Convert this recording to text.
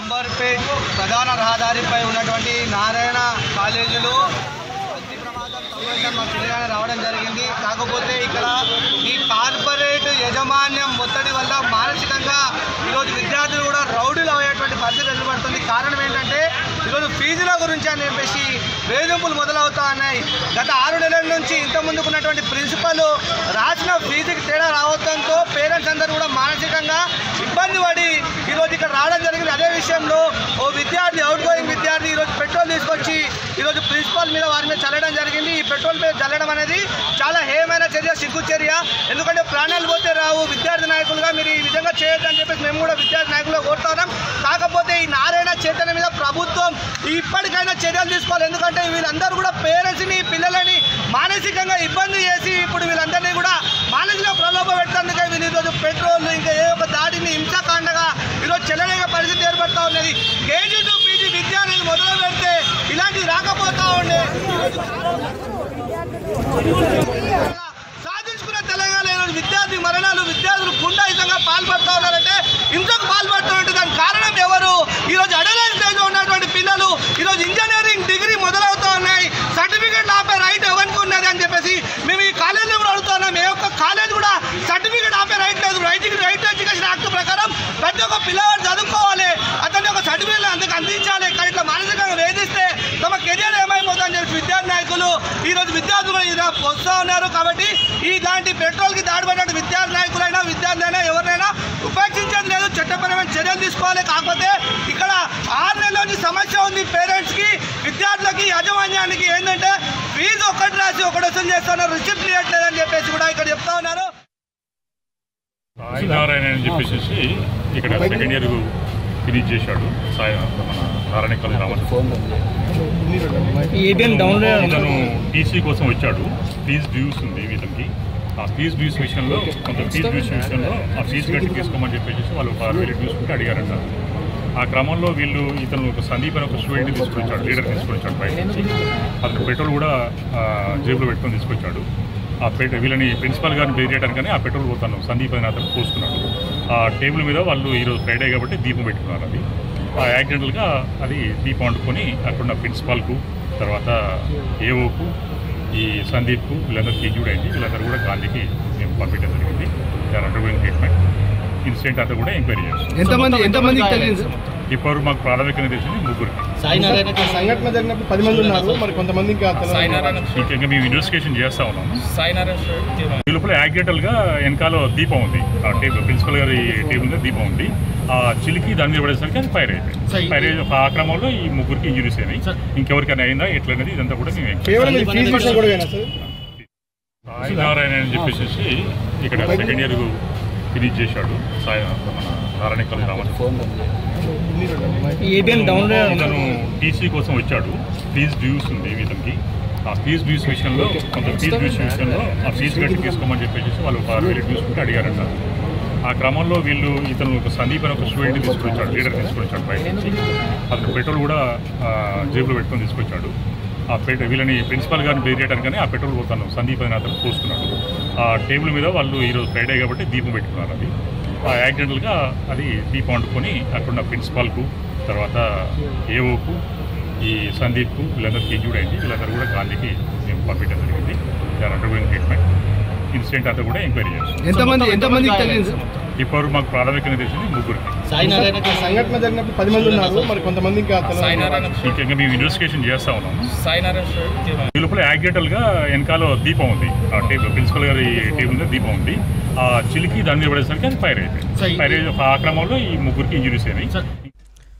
అంబర్పేట్ ప్రధాన రహదారిపై ఉన్నటువంటి నారాయణ కాలేజీలో అగ్ని ప్రమాదం సంభవించడం మా తెలియగానే రావడం జరిగింది. కాకపోతే ఇక్కడ ఈ కార్పొరేట్ యాజమాన్యం ఒత్తిడి వల్ల మానసికంగా ఈరోజు విద్యార్థులు కూడా రౌడీలు అయ్యేటువంటి పరిస్థితి ఎదురుపడుతుంది. కారణం ఏంటంటే ఈరోజు ఫీజుల గురించి అని చెప్పేసి వేధింపులు మొదలవుతా ఉన్నాయి. గత 6 నెలల నుంచి ఇంతకుముందుకు ఉన్నటువంటి ప్రిన్సిపల్ రాసిన ఫీజుకి తేడా రావడంతో పేరెంట్స్ అందరూ కూడా మానసికంగా ఇబ్బంది పడి ఈరోజు ఇక్కడ రావడం జరిగింది. అదే విషయంలో ఓ విద్యార్థి అవుట్ గోయింగ్ విద్యార్థి ఈరోజు పెట్రోల్ తీసుకొచ్చి ఈరోజు ప్రిన్సిపల్ మీద వారి మీద చల్లడం జరిగింది. ఈ పెట్రోల్ మీద చల్లడం అనేది చాలా హేయమైన చర్య, సిగ్గు చర్య. ఎందుకంటే ప్రాణాలు పోతే రావు. విద్యార్థి నాయకులుగా మీరు ఈ విధంగా చేయొద్దని చెప్పేసి మేము కూడా విద్యార్థి నాయకులుగా కోరుతున్నాం. కాకపోతే ఈ నారాయణ చైతన్య మీద ప్రభుత్వం ఇప్పటికైనా చర్యలు తీసుకోవాలి. ఎందుకంటే వీళ్ళందరూ కూడా పేరెంట్స్ని పిల్లలని మానసికంగా ఇబ్బంది చేసి ఇప్పుడు వీళ్ళందరినీ కూడా మానసిక ప్రలోభ పెట్టేందుకే వీళ్ళు ఈరోజు పెట్రోల్ ఇంకా ఏ ఒక దాడిని హింసాకాండగా ఈరోజు చెల్లలేక పరిస్థితి ఏర్పడుతూ ఉన్నది. కేజీ టు పీజీ విద్యార్థులు మొదలు పెడితే ఇలాంటివి రాకపోతా ఉండే సాధించుకున్న తెలంగాణ ఈరోజు విద్యార్థి మరణాలు, విద్యార్థులు గుండాయితంగా పాల్పడుతూ ఉన్నారంటే హింసకు పాల్పడుతున్నట్టు దానికి కారణం ఎవరు? ఈరోజు అడలెంట్ స్టేజ్లో ఉన్నటువంటి పిల్లలు ఈరోజు ఇంజనీరింగ్ డిగ్రీ మొదలవుతూ ఉన్నాయి. సర్టిఫికేట్లు ఆపే రైట్ ఎవరికి ఉన్నది అని చెప్పేసి మేము ఈ కాలేజీలో కూడా అడుగుతున్నాం. ఏ ఒక్క కాలేజ్ కూడా సర్టిఫికేట్ ఆపే రైట్ లేదు. రైట్ ఎడ్యుకేషన్ యాక్ట్ ప్రకారం ప్రతి ఒక్క పిల్లవాడు చదువుకోవాలి, అతని ఒక సర్టిఫికేట్ అందుకు అందించాలి. కానీ ఇట్లా మానసికంగా వేధిస్తే తమ కెరియర్ ఏమైపోతుందని చెప్పి విద్యార్థి నాయకులు ఈరోజు విద్యార్థులు వస్తూ ఉన్నారు. కాబట్టి ఇలాంటి పెట్రోల్కి దాడిపడినట్టు విద్యార్థి నాయకులైనా విద్యార్థి అయినా ఎవరినైనా ఉపేక్షించేది లేదు. చట్టపరమైన చర్యలు తీసుకోవాలి. కాకపోతే ఇక్కడ 6 నెలల నుంచి సమస్య ఉంది. పేరెంట్స్కి, విద్యార్థులకి, యాజమాన్యానికి ఏంటంటే ఫీజు ఒకటి రాసి ఒకటి వసూలు చేస్తున్నారు, రిసిప్ట్ ఇవ్వట్లేదని చెప్పేసి కూడా ఇక్కడ చెప్తా ఉన్నారు. నారాయణ అని చెప్పేసి ఇక్కడ సెకండ్ ఇయర్ ఫినిష్ చేశాడు. మన నారాయణ కాలేజ్ ఇతను టీసీ కోసం వచ్చాడు. ఫీజు డ్యూస్ ఉంది ఇతనికి. ఆ ఫీజు డ్యూస్ విషయంలో కొంత ఫీజు డ్యూస్ విషయంలో ఆ ఫీజు కట్టి తీసుకోమని చెప్పేసి వాళ్ళు 6,000 డ్యూస్ ఉంటే అడిగారంట. ఆ క్రమంలో ఇతను ఒక సందీప్ అని ఒక స్టూడెంట్ని తీసుకొచ్చాడు, లీడర్ తీసుకొచ్చాడు బయట నుంచి. అతను పెట్రోల్ కూడా జేబులో పెట్టుకొని తీసుకొచ్చాడు. ఆ వీళ్ళని ప్రిన్సిపల్ గారిని బెదిరియడానికని ఆ పెట్రోల్ పోతాను సందీప్ అని అతను పోసుకున్నాడు. ఆ టేబుల్ మీద వాళ్ళు ఈరోజు ఫ్రైడే కాబట్టి దీపం పెట్టుకున్నారు. అది ఆ యాక్సిడెంటల్గా అది దీపం వండుకొని అక్కడున్న ప్రిన్సిపాల్కు, తర్వాత ఏఓకు, ఈ సందీప్కు వీళ్ళందరికీ ఇంజూర్డ్ అయింది. వీళ్ళందరూ కూడా గాంధీకి మేము పంపించడం జరిగింది. They are undergoing treatment. Incident అంతా కూడా ఎంక్వైరీ చేస్తాం. ఇప్పుడు మాకు ప్రాథమికంగా తెలిసింది 3కి. సంఘటన జరిగినప్పుడు 10 మంది ఉన్నారు. మరి కొంతమంది ఇంకా మేము ఇన్వెస్టిగేషన్ చేస్తా ఉన్నాము. ఈ లోపల యాక్సిడెంటల్గా వెనకాల దీపం ఉంది. ఆ టేబుల్ ప్రిన్సిపల్ గారి టేబుల్ మీద దీపం ఉంది. ఆ చిలికి దాని మీద పడేసరికి అది ఫైర్ అయిపోయింది. ఫైర్ అయ్యి ఆ క్రమంలో ఈ 3కి ఇంజురీస్ అయినాయి. ఇంకెవరికైనా అయిందా ఎట్లనేది ఇదంతా కూడా నారాయణ అని చెప్పేసి ఇక్కడ సెకండ్ ఇయర్ ఫినిష్ చేశాడు. మన నారాయణ కాలేజ్ ఇతను టీసీ కోసం వచ్చాడు. ఫీజు డ్యూస్ ఉంది ఇతనికి. ఆ ఫీజు డ్యూస్ విషయంలో కొంత ఫీజు డ్యూస్ విషయంలో ఆ ఫీజు కట్టి తీసుకోమని చెప్పేసి వాళ్ళు 6,000 డ్యూస్ ఉంటే అడిగారంట. ఆ క్రమంలో ఇతను ఒక సందీప్ అని ఒక స్టూడెంట్ని తీసుకొచ్చాడు, లీడర్ తీసుకొచ్చాడు బయట నుంచి. అతను పెట్రోల్ కూడా జేబులో పెట్టుకొని తీసుకొచ్చాడు. ఆ వీళ్ళని ప్రిన్సిపల్ గారిని బెదిరియడానికని ఆ పెట్రోల్ పోతాను సందీప్ అని అతను పోసుకున్నాడు. ఆ టేబుల్ మీద వాళ్ళు ఈరోజు ఫ్రైడే కాబట్టి దీపం పెట్టుకున్నారు. అది ఆ యాక్సిడెంటల్గా అది దీపం వండుకొని అక్కడున్న ప్రిన్సిపాల్కు, తర్వాత ఏఓకు, ఈ సందీప్కు వీళ్ళందరికీ ఇంజూర్డ్ అయింది. వీళ్ళందరూ కూడా గాంధీకి మేము పంపించడం జరిగింది. They are undergoing treatment. Incident అంతా కూడా ఎంక్వైరీ చేస్తాం. ఇప్పుడు మాకు ప్రాథమికంగా తెలిసింది 3కి. సంఘటన జరిగినప్పుడు 10 మంది ఉన్నారు. మరి కొంతమంది ఇంకా మేము ఇన్వెస్టిగేషన్ చేస్తా ఉన్నాము. ఈ లోపల యాక్సిడెంటల్గా వెనకాల దీపం ఉంది. ఆ టేబుల్ ప్రిన్సిపల్ గారి టేబుల్ మీద దీపం ఉంది. ఆ చిలికి దాని మీద పడేసరికి అది ఫైర్ అయిపోయింది. ఫైర్ అయ్యి ఆ క్రమంలో ఈ 3కి ఇంజురీస్ అయినాయి.